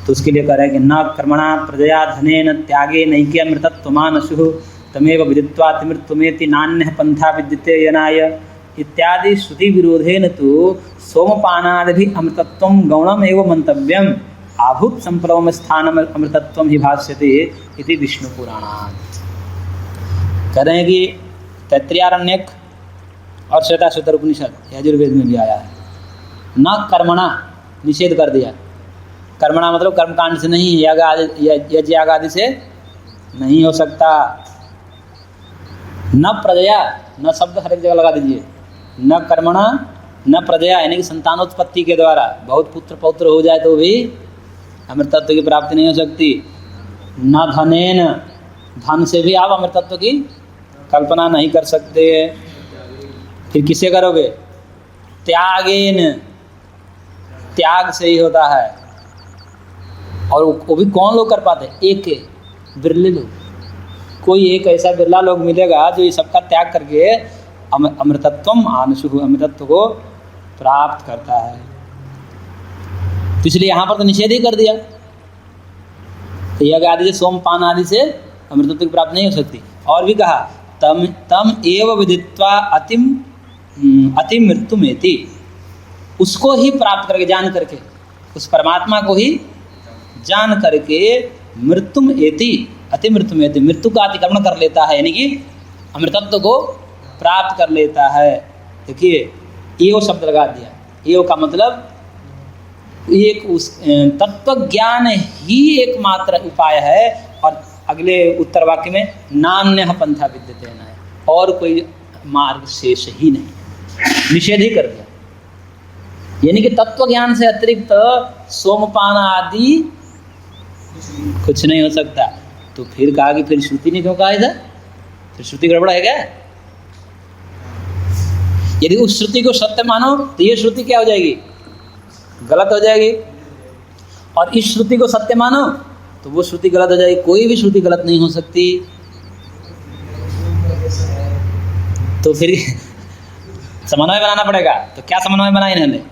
तो उसके लिए कह रहे हैं कि न कर्मणा प्रजया धनेन त्यागे नैके अमृतत्वमानसुः तमेव विदित्वा तिमृत्वमेति नान्यः पंथा विद्यते यनाय इत्यादि श्रुति विरोधेन तो सोमपानादि अमृतत्वं गौणम एवं मंतव्यम आभूत संप्लवम स्थानम अमृतत्वम ही भाष्यते इति विष्णु पुराणात्। कह रहे हैं कि तैत्तिरीयारण्यक और श्वेताश्वतर उपनिषद यजुर्वेद में भी आया है, न कर्मणा निषेध कर दिया। कर्मणा मतलब कर्मकांड से नहीं, यज्ञ याग आदि से नहीं हो सकता। न प्रजया, न शब्द हर एक जगह लगा दीजिए, न कर्मणा न प्रजया यानी कि संतानोत्पत्ति के द्वारा बहुत पुत्र पौत्र हो जाए तो भी अमृतत्व की प्राप्ति नहीं हो सकती। न धनेन, धन से भी आप अमृतत्व की कल्पना नहीं कर सकते। फिर किससे करोगे? त्यागेन, त्याग से ही होता है। और वो भी कौन लोग कर पाते? एक बिरले लोग, कोई एक ऐसा बिरला लोग मिलेगा जो ये सबका त्याग करके अमृतत्वम आनसुः अमृतत्व को प्राप्त करता है। तो इसलिए यहाँ पर तो निषेध ही कर दिया, यज्ञ आदि से सोमपान आदि से अमृतत्व की प्राप्ति नहीं हो सकती। और भी कहा तम एव विदित्वा अति मृत्युमेति, उसको ही प्राप्त करके जान करके, उस परमात्मा को ही जान करके मृत्युम एति अति मृत्युमेति, मृत्यु का अतिक्रमण कर लेता है, यानी कि अमृतत्व को प्राप्त कर लेता है। देखिए एव शब्द लगा दिया, एव का मतलब एक उस तत्व ज्ञान ही एकमात्र उपाय है। और अगले उत्तर वाक्य में नान्यः पंथा विद्यते न है, और कोई मार्ग शेष ही नहीं, निषेध ही कर दिया। यानी कि तत्व ज्ञान से अतिरिक्त सोमपान आदि कुछ नहीं हो सकता। तो फिर कहा कि फिर श्रुति ने क्यों कहा इधर? फिर श्रुति गड़बड़ है क्या? यदि उस श्रुति को सत्य मानो तो ये श्रुति क्या हो जाएगी? गलत हो जाएगी। और इस श्रुति को सत्य मानो तो वो श्रुति गलत हो जाएगी। कोई भी श्रुति गलत नहीं हो सकती। तो फिर समन्वय बनाना पड़ेगा। तो क्या समन्वय बनाया इन्होंने?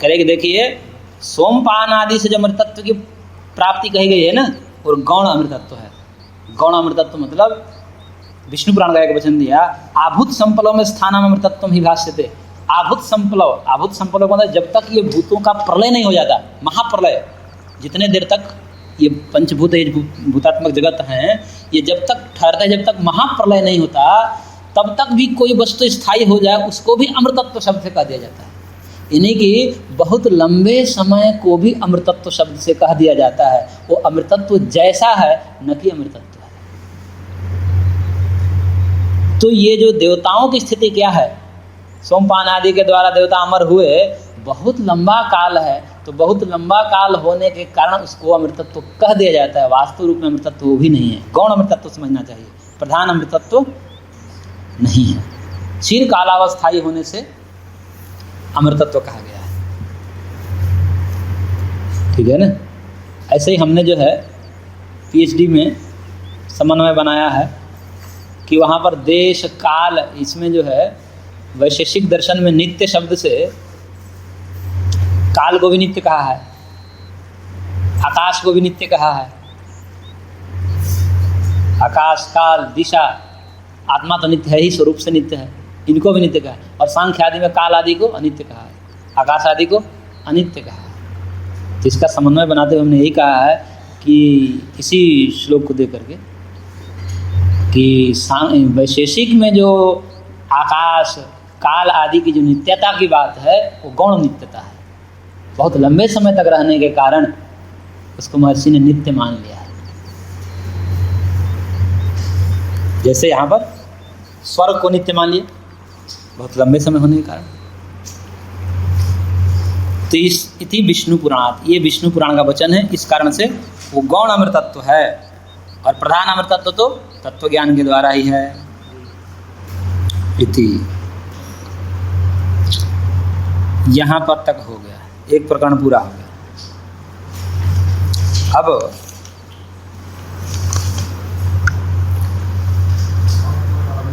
करेगी देखिए, सोमपान आदि से जो अमृतत्व की प्राप्ति कही गई है ना, और गौण अमृतत्व है। गौण अमृतत्व मतलब विष्णु पुराण का एक वचन दिया, आभूत संपलव में स्थानम अमृतत्वम ही भाष्यते। आभूत संपलव, आभूत संपलव मतलब जब तक ये भूतों का प्रलय नहीं हो जाता, महाप्रलय, जितने देर तक ये पंचभूत भूतात्मक जगत हैं, ये जब तक ठहरता है, जब तक महाप्रलय नहीं होता, तब तक भी कोई वस्तु स्थायी हो जाए उसको भी अमृतत्व शब्द से कह दिया जाता है। यानी कि बहुत लंबे समय को भी अमृतत्व शब्द से कह दिया जाता है। वो अमृतत्व जैसा है, न कि अमृतत्व है। तो ये जो देवताओं की स्थिति क्या है, सोमपान आदि के द्वारा देवता अमर हुए, बहुत लंबा काल है। तो बहुत लंबा काल होने के कारण उसको अमृतत्व कह दिया जाता है। वास्तव रूप में अमृतत्व वो भी नहीं है। गौण अमृतत्व समझना चाहिए, प्रधान अमृतत्व नहीं है। चिर कालावस्थायी होने से अमृतत्व कहा गया है। ठीक है ना? ऐसे ही हमने जो है पीएचडी में समन्वय बनाया है कि वहाँ पर देश काल, इसमें जो है वैशेषिक दर्शन में नित्य शब्द से काल को भी नित्य कहा है, आकाश को भी नित्य कहा है। आकाश, काल, दिशा, आत्मा तो नित्य है ही, स्वरूप से नित्य है, इनको भी नित्य कहा है। और सांख्य आदि में काल आदि को अनित्य कहा है, आकाश आदि को अनित्य कहा है। तो इसका समन्वय बनाते हुए हमने यही कहा है कि इसी श्लोक को देख करके कि वैशेषिक में जो आकाश, काल आदि की जो नित्यता की बात है, वो गौण नित्यता है। बहुत लंबे समय तक रहने के कारण उसको महर्षि ने नित्य मान लिया है। जैसे यहाँ पर स्वर्ग को नित्य मान लिया, बहुत लंबे समय होने के कारण। तो इति विष्णु पुराणात्, ये विष्णु पुराण का वचन है। इस कारण से वो गौण अमृतत्व है, और प्रधान अमृतत्व तो तत्व ज्ञान के द्वारा ही है। इति यहाँ पर तक हो गया, एक प्रकरण पूरा हो गया। अब